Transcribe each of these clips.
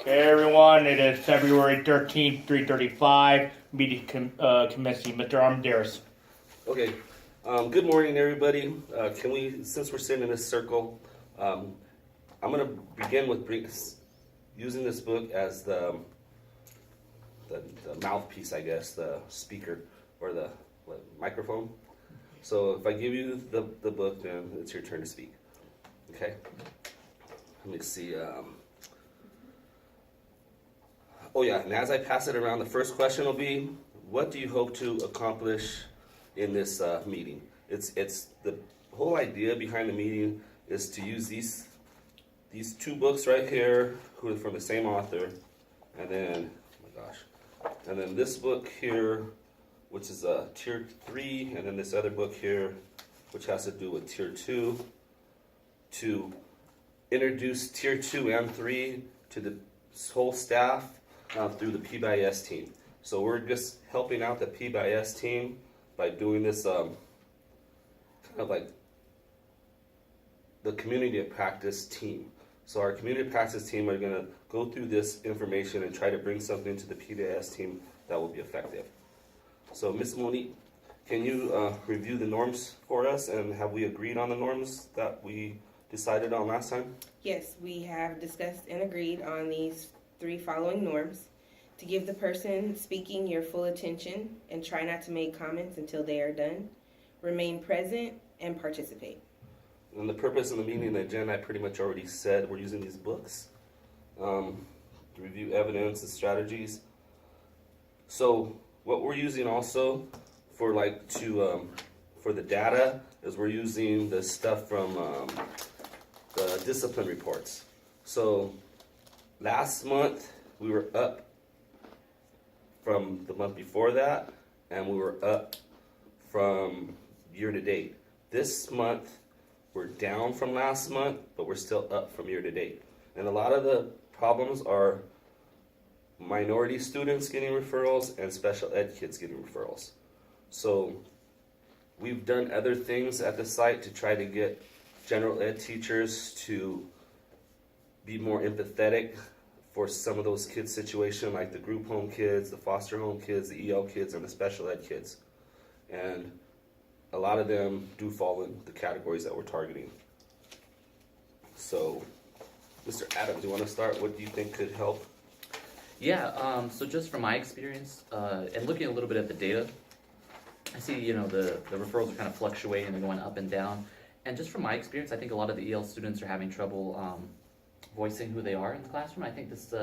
Okay, everyone, it is February 13th, 3:35. Meeting commencing. Mr. Armendarez. Okay. Good morning, everybody. Can we, since we're sitting in this circle, I'm going to begin with using this book as the mouthpiece, I guess, the speaker or the microphone. So if I give you the book, then it's your turn to speak. Okay? Let me see. Oh yeah, and as I pass it around, the first question will be, what do you hope to accomplish in this meeting? It's the whole idea behind the meeting is to use these two books right here, who are from the same author, and then and then this book here, which is tier 3, and then this other book here, which has to do with tier 2, to introduce tier 2 and 3 to the whole staff through the Pbis team. So we're just helping out the Pbis team by doing this kind of like the community of practice team. So our community of practice team are going to go through this information and try to bring something to the Pbis team that will be effective. So Ms. Monique, can you review the norms for us, and have we agreed on the norms that we decided on last time? Yes, we have discussed and agreed on these 3 following norms. To give the person speaking your full attention and try not to make comments until they are done. Remain present and participate. And the purpose of the meeting, the agenda, I pretty much already said. We're using these books to review evidence and strategies. So what we're using also for for the data is we're using the stuff from the discipline reports. So last month we were up from the month before that, and we were up from year to date. This month we're down from last month, but we're still up from year to date. And a lot of the problems are minority students getting referrals and special ed kids getting referrals. So we've done other things at the site to try to get general ed teachers to be more empathetic for some of those kids' situation, like the group home kids, the foster home kids, the EL kids, and the special ed kids. And a lot of them do fall in the categories that we're targeting. So, Mr. Adams, do you want to start? What do you think could help? Yeah, so just from my experience, and looking a little bit at the data, I see, the referrals are kind of fluctuating, they're going up and down. And just from my experience, I think a lot of the EL students are having trouble voicing who they are in the classroom. I think this,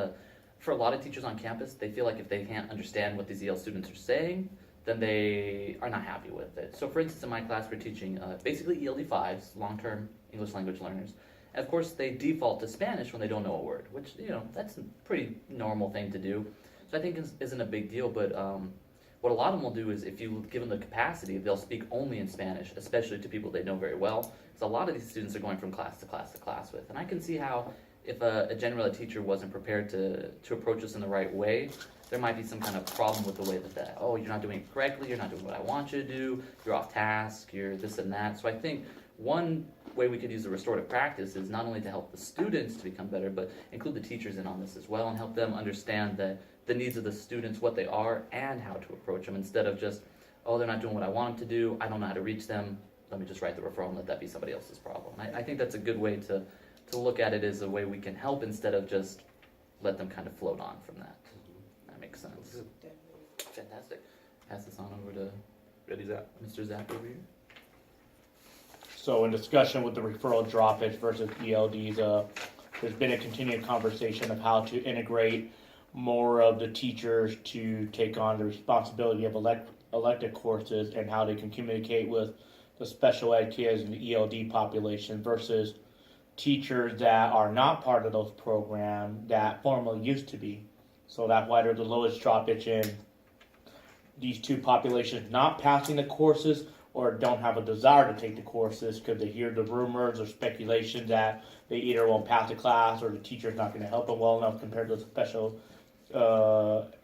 for a lot of teachers on campus, they feel like if they can't understand what these EL students are saying, then they are not happy with it. So for instance, in my class, we're teaching basically ELD 5s, long-term English language learners. And of course, they default to Spanish when they don't know a word, which, that's a pretty normal thing to do. So I think isn't a big deal, but what a lot of them will do is if you give them the capacity, they'll speak only in Spanish, especially to people they know very well. Because a lot of these students are going from class to class to class with. And I can see how if a general ed teacher wasn't prepared to approach this in the right way, there might be some kind of problem with the way that, oh, you're not doing it correctly, you're not doing what I want you to do, you're off task, you're this and that. So I think one way we could use the restorative practice is not only to help the students to become better, but include the teachers in on this as well and help them understand that the needs of the students, what they are, and how to approach them, instead of just, oh, they're not doing what I want them to do, I don't know how to reach them, let me just write the referral and let that be somebody else's problem. I think that's a good way to look at it as a way we can help instead of just let them kind of float on from that. That makes sense. Fantastic. Pass this on over to Ready, Zach? Mr. Zach over here. So in discussion with the referral droppage versus ELDs, there's been a continued conversation of how to integrate more of the teachers to take on the responsibility of elective courses and how they can communicate with the special ed kids and the ELD population versus teachers that are not part of those programs that formerly used to be. So that's why there's the lowest droppage in these two populations not passing the courses or don't have a desire to take the courses because they hear the rumors or speculation that they either won't pass the class or the teacher's not going to help them well enough compared to the special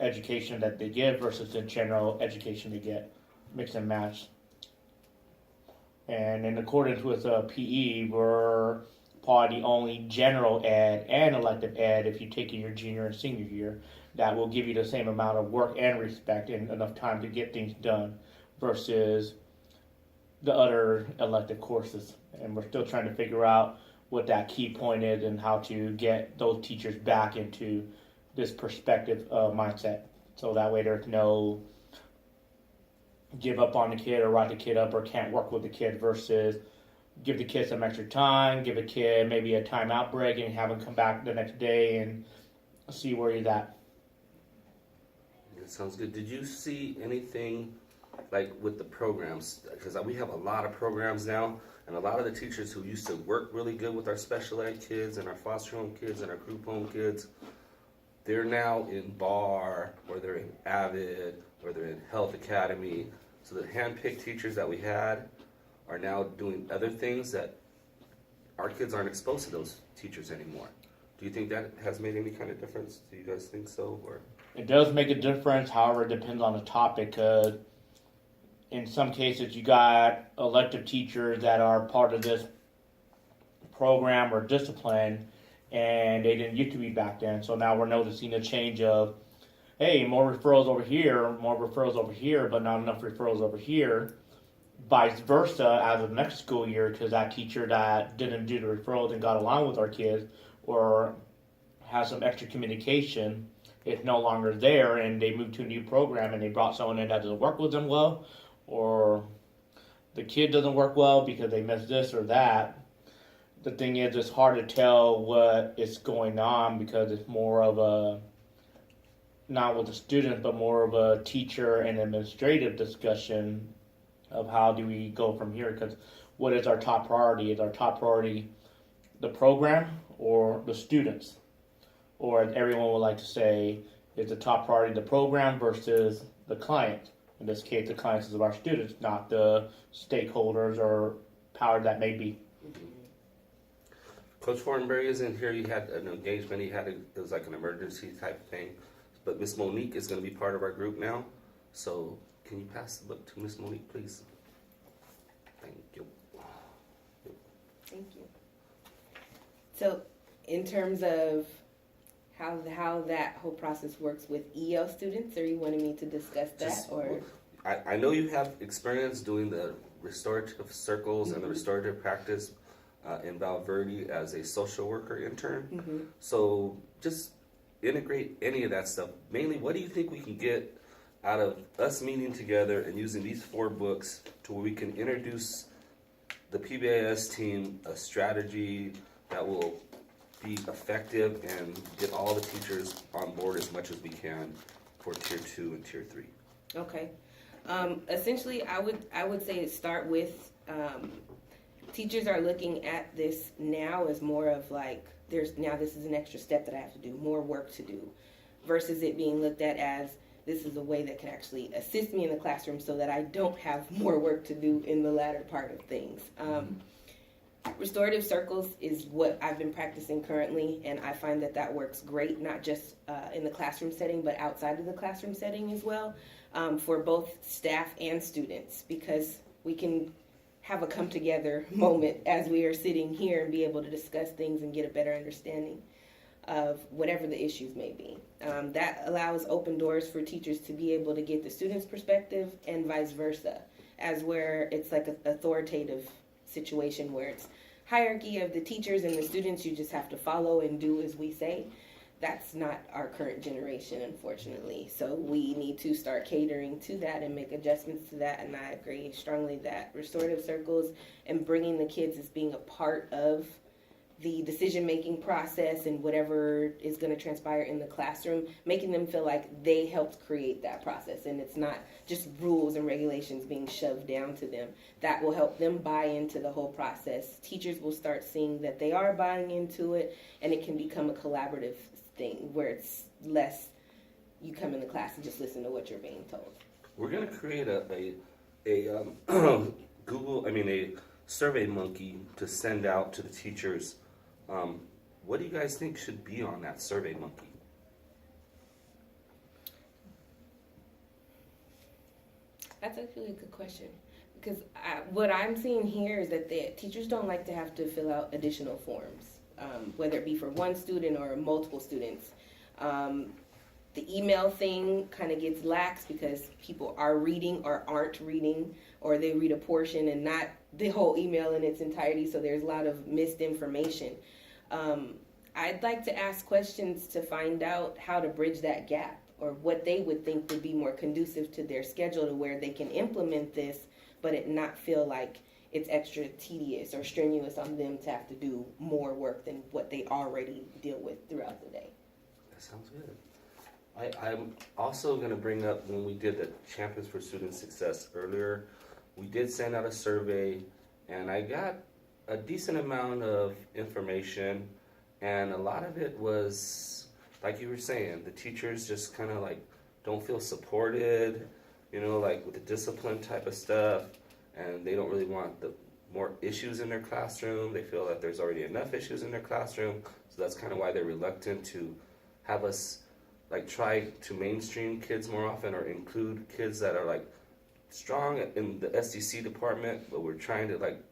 education that they give versus the general education they get. Mix and match. And in accordance with PE, we're probably only general ed and elective ed if you take your junior and senior year. That will give you the same amount of work and respect and enough time to get things done versus the other elective courses. And we're still trying to figure out what that key point is and how to get those teachers back into this perspective mindset. So that way there's no give up on the kid or write the kid up or can't work with the kid versus give the kid some extra time, give a kid maybe a timeout break and have him come back the next day and see where he's at. That sounds good. Did you see anything like with the programs? Because we have a lot of programs now, and a lot of the teachers who used to work really good with our special ed kids and our foster home kids and our group home kids, they're now in BAR or they're in AVID or they're in Health Academy. So the hand-picked teachers that we had are now doing other things that our kids aren't exposed to those teachers anymore. Do you think that has made any kind of difference? Do you guys think so? Or It does make a difference, however, it depends on the topic. In some cases, you got elective teachers that are part of this program or discipline, and they didn't used to be back then. So now we're noticing a change of, hey, more referrals over here, but not enough referrals over here. Vice versa, as of next school year, because that teacher that didn't do the referrals and got along with our kids or has some extra communication is no longer there, and they moved to a new program and they brought someone in that doesn't work with them well, or the kid doesn't work well because they missed this or that. The thing is, it's hard to tell what is going on because it's more of a, not with the students, but more of a teacher and administrative discussion of how do we go from here, because what is our top priority? Is our top priority the program or the students? Or as everyone would like to say, is the top priority the program versus the client? In this case, the clients is of our students, not the stakeholders or power that may be. Coach Fortenberry is in here. You had an engagement. It was like an emergency type thing. But Miss Monique is going to be part of our group now. So can you pass the book to Miss Monique, please? Thank you. Thank you. So, in terms of how that whole process works with EL students, are you wanting me to discuss that, or? I know you have experience doing the restorative circles and the restorative practice in Val Verde as a social worker intern. So just integrate any of that stuff. Mainly, what do you think we can get out of us meeting together and using these 4 books to where we can introduce the PBIS team a strategy that will be effective and get all the teachers on board as much as we can for Tier 2 and Tier 3? Okay. Essentially, I would say start with teachers are looking at this now as more of like, this is an extra step that I have to do, more work to do, versus it being looked at as this is a way that can actually assist me in the classroom so that I don't have more work to do in the latter part of things. Restorative circles is what I've been practicing currently, and I find that works great, not just in the classroom setting, but outside of the classroom setting as well, for both staff and students, because we can have a come-together moment as we are sitting here and be able to discuss things and get a better understanding of whatever the issues may be. That allows open doors for teachers to be able to get the student's perspective and vice versa, as where it's like an authoritative situation where it's hierarchy of the teachers and the students, you just have to follow and do as we say. That's not our current generation, unfortunately. So we need to start catering to that and make adjustments to that. And I agree strongly that restorative circles and bringing the kids as being a part of the decision-making process and whatever is going to transpire in the classroom, making them feel like they helped create that process and it's not just rules and regulations being shoved down to them. That will help them buy into the whole process. Teachers will start seeing that they are buying into it, and it can become a collaborative thing where it's less you come in the class and just listen to what you're being told. We're going to create a a Survey Monkey to send out to the teachers. What do you guys think should be on that Survey Monkey? That's actually a good question. because what I'm seeing here is that the teachers don't like to have to fill out additional forms, whether it be for one student or multiple students. The email thing kind of gets lax because people are reading or aren't reading, or they read a portion and not the whole email in its entirety, so there's a lot of missed information. I'd like to ask questions to find out how to bridge that gap, or what they would think would be more conducive to their schedule to where they can implement this, but it not feel like it's extra tedious or strenuous on them to have to do more work than what they already deal with throughout the day. That sounds good. I'm also going to bring up when we did the Champions for Student Success earlier, we did send out a survey, and I got a decent amount of information, and a lot of it was, like you were saying, the teachers just kind of like don't feel supported, you know, like with the discipline type of stuff, and they don't really want the more issues in their classroom. They feel that there's already enough issues in their classroom, so that's kind of why they're reluctant to have us like try to mainstream kids more often, or include kids that are like strong in the SDC department, but we're trying to like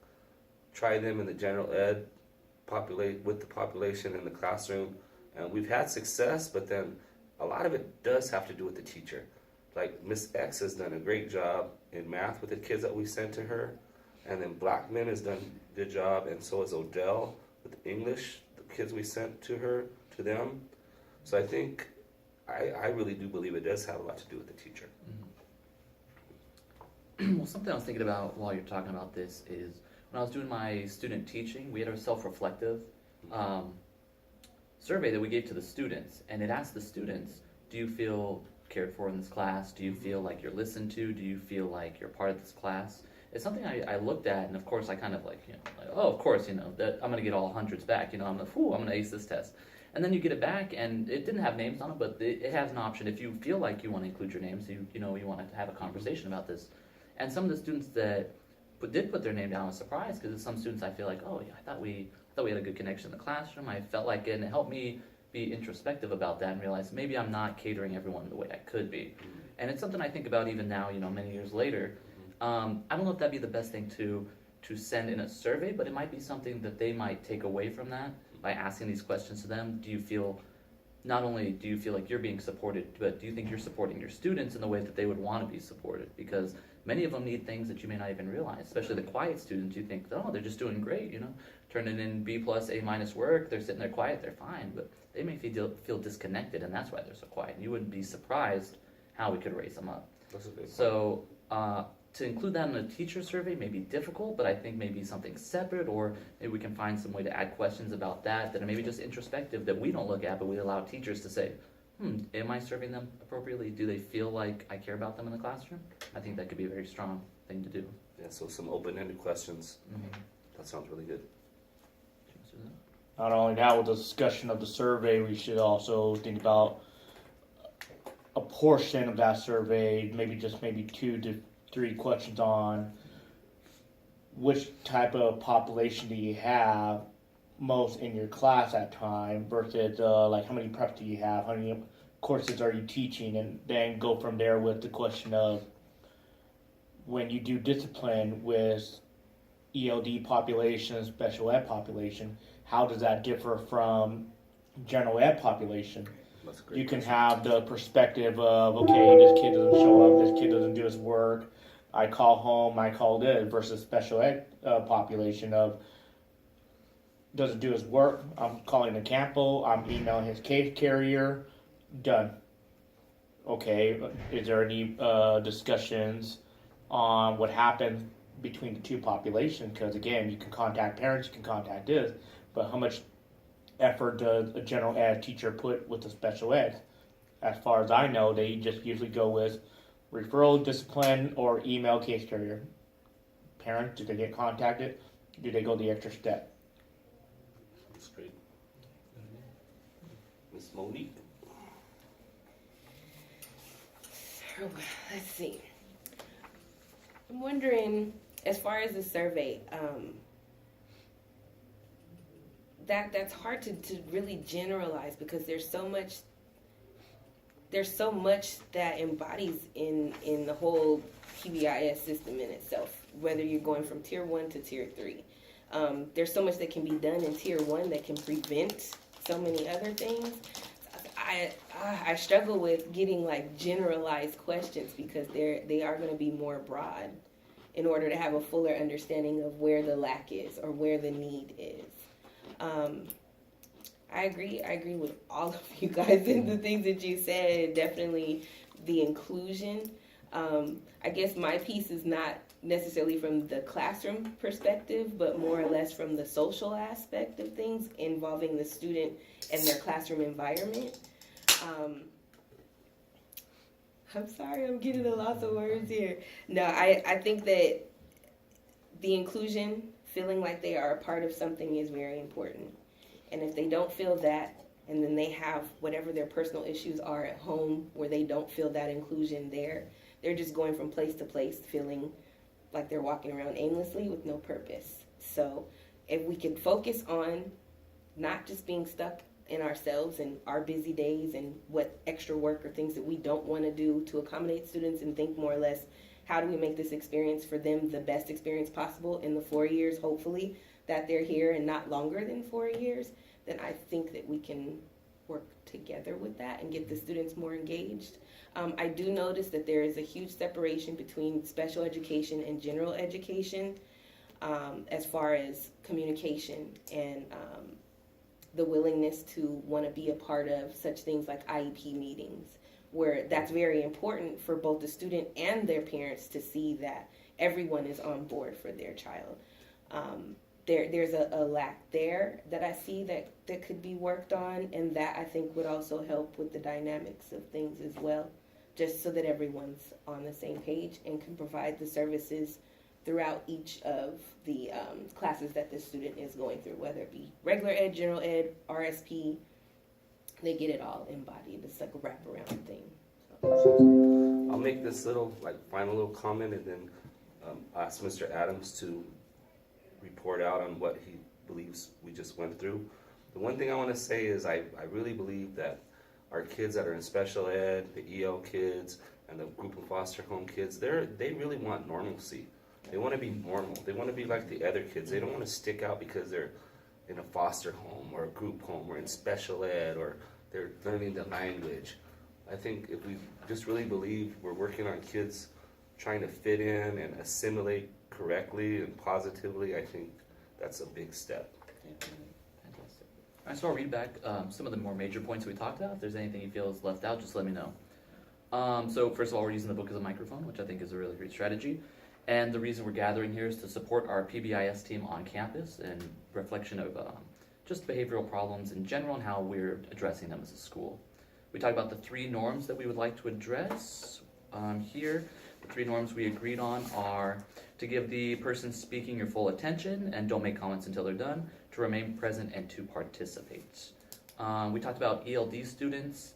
try them in the general ed populate with the population in the classroom. And we've had success, but then a lot of it does have to do with the teacher. Like Miss X has done a great job in math with the kids that we sent to her, and then Blackman has done a good job, and so has Odell with English, the kids we sent to her, to them. So I think I really do believe it does have a lot to do with the teacher. Well, something I was thinking about while you're talking about this is when I was doing my student teaching, we had a self-reflective survey that we gave to the students, and it asked the students, do you feel cared for in this class? Do you feel like you're listened to? Do you feel like you're part of this class? It's something I looked at, and of course I kind of like, oh, of course, that I'm going to get all hundreds back, I'm going to ace this test. And then you get it back, and it didn't have names on it, but it has an option if you feel like you want to include your name, so you want to have a conversation about this. And some of the students that did put their name down, I was surprised, because some students I feel like, oh yeah, I thought we had a good connection in the classroom. I felt like it, and it helped me be introspective about that and realize maybe I'm not catering everyone the way I could be. And it's something I think about even now, many years later. I don't know if that'd be the best thing to send in a survey, but it might be something that they might take away from that by asking these questions to them. Not only do you feel like you're being supported, but do you think you're supporting your students in the way that they would want to be supported? Because many of them need things that you may not even realize, especially the quiet students. You think, oh, they're just doing great, turning in B+, A- work, they're sitting there quiet, they're fine, but they may feel disconnected, and that's why they're so quiet. You wouldn't be surprised how we could raise them up. That's a good point. So to include that in a teacher survey may be difficult, but I think maybe something separate, or maybe we can find some way to add questions about that are maybe just introspective that we don't look at, but we allow teachers to say, am I serving them appropriately? Do they feel like I care about them in the classroom? I think that could be a very strong thing to do. Yeah, so some open-ended questions. That sounds really good. Not only that, with the discussion of the survey, we should also think about a portion of that survey, maybe 2 to 3 questions on which type of population do you have most in your class at time versus like how many preps do you have, how many courses are you teaching, and then go from there with the question of when you do discipline with ELD population, special ed population, how does that differ from general ed population? That's a great You can question. have the perspective of, okay, this kid doesn't show up, this kid doesn't do his work, I call home, I called in, versus special ed population of doesn't do his work, I'm calling the campo, I'm emailing his case carrier, done. Okay, is there any discussions on what happened between the two populations? Because again, you can contact parents, you can contact this, but how much effort does a general ed teacher put with the special ed? As far as I know, they just usually go with referral, discipline, or email case carrier. Parents, do they get contacted? Do they go the extra step? That's great. Miss Monique. Let's see. I'm wondering, as far as the survey, that's hard to really generalize because there's so much that embodies in the whole PBIS system in itself. whether you're going from tier 1 to tier 3. There's so much that can be done in tier 1 that can prevent so many other things. I struggle with getting like generalized questions because they are going to be more broad in order to have a fuller understanding of where the lack is or where the need is. I agree with all of you guys and the things that you said. Definitely the inclusion. I guess my piece is not necessarily from the classroom perspective, but more or less from the social aspect of things involving the student and their classroom environment. I'm sorry, I'm getting a loss of words here. No, I think that the inclusion, feeling like they are a part of something, is very important. And if they don't feel that, and then they have whatever their personal issues are at home where they don't feel that inclusion there, they're just going from place to place feeling like they're walking around aimlessly with no purpose. So if we can focus on not just being stuck in ourselves and our busy days and what extra work or things that we don't want to do to accommodate students, and think more or less, how do we make this experience for them the best experience possible in the 4 years, hopefully, that they're here, and not longer than 4 years, then I think that we can work together with that and get the students more engaged. I do notice that there is a huge separation between special education and general education as far as communication and the willingness to want to be a part of such things like IEP meetings, where that's very important for both the student and their parents to see that everyone is on board for their child. There's a lack there that I see that could be worked on, and that I think would also help with the dynamics of things as well, just so that everyone's on the same page and can provide the services throughout each of the classes that the student is going through, whether it be regular ed, general ed, RSP. They get it all embodied. It's like a wraparound thing. So. I'll make this little, final little comment, and then ask Mr. Adams to report out on what he believes we just went through. The one thing I want to say is I really believe that our kids that are in special ed, the EL kids, and the group of foster home kids, they really want normalcy. They want to be normal. They want to be like the other kids. They don't want to stick out because they're in a foster home or a group home or in special ed or they're learning the language. I think if we just really believe we're working on kids trying to fit in and assimilate correctly and positively, I think that's a big step. Fantastic. All right, so I'll read back some of the more major points we talked about. If there's anything you feel is left out, just let me know. So first of all, we're using the book as a microphone, which I think is a really great strategy. And the reason we're gathering here is to support our PBIS team on campus and reflection of just behavioral problems in general and how we're addressing them as a school. We talked about the 3 norms that we would like to address here. The 3 norms we agreed on are to give the person speaking your full attention and don't make comments until they're done, to remain present, and to participate. We talked about ELD students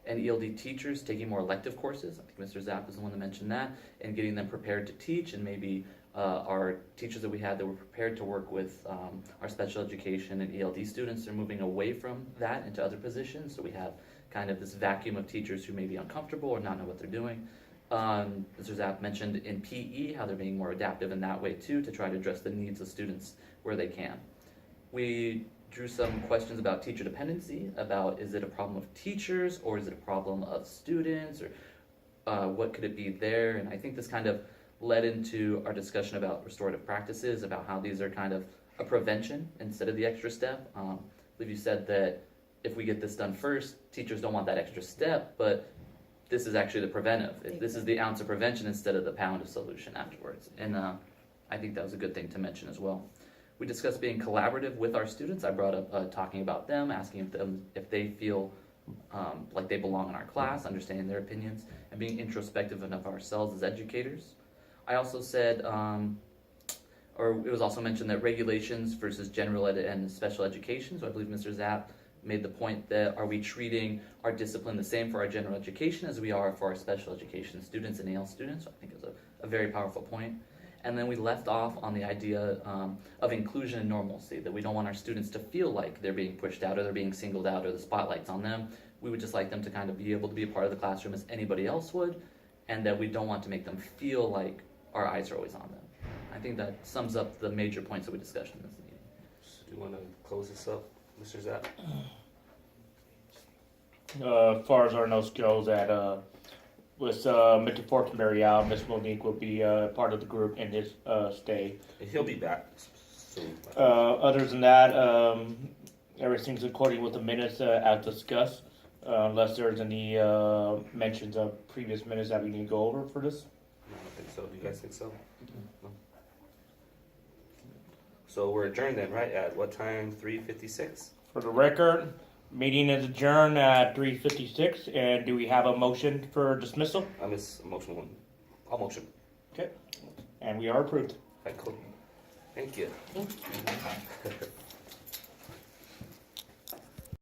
and ELD teachers taking more elective courses. I think Mr. Zapp is the one that mentioned that, and getting them prepared to teach, and maybe our teachers that we had that were prepared to work with our special education and ELD students are moving away from that into other positions, so we have kind of this vacuum of teachers who may be uncomfortable or not know what they're doing. Mr. Zapp mentioned in PE how they're being more adaptive in that way too, to try to address the needs of students where they can. We drew some questions about teacher dependency, about is it a problem of teachers or is it a problem of students, or what could it be there? And I think this kind of led into our discussion about restorative practices, about how these are kind of a prevention instead of the extra step. I believe you said that if we get this done first, teachers don't want that extra step, but this is actually the preventive. This is the ounce of prevention instead of the pound of solution afterwards. And I think that was a good thing to mention as well. We discussed being collaborative with our students. I brought up talking about them, asking if they feel like they belong in our class, understanding their opinions, and being introspective enough of ourselves as educators. I also said, or it was also mentioned that regulations versus general ed and special education. So I believe Mr. Zapp made the point that are we treating our discipline the same for our general education as we are for our special education students and AL students? So I think it was a very powerful point. And then we left off on the idea of inclusion and normalcy, that we don't want our students to feel like they're being pushed out or they're being singled out or the spotlight's on them. We would just like them to kind of be able to be a part of the classroom as anybody else would, and that we don't want to make them feel like our eyes are always on them. I think that sums up the major points that we discussed in this meeting. So do you want to close this up, Mr. Zapp? As far as our notes goes, that with Mr. Fortenberry out, Miss Monique will be part of the group in his stay. He'll be back soon. Other than that, everything's according with the minutes as discussed, unless there's any mentions of previous minutes that we need to go over for this. No, I don't think so. Do you guys think so? No. So we're adjourned then, right? At what time? 3:56. For the record, meeting is adjourned at 3:56, and do we have a motion for dismissal? I miss motion one. I'll motion. Okay, and we are approved. Right, cool. Thank you.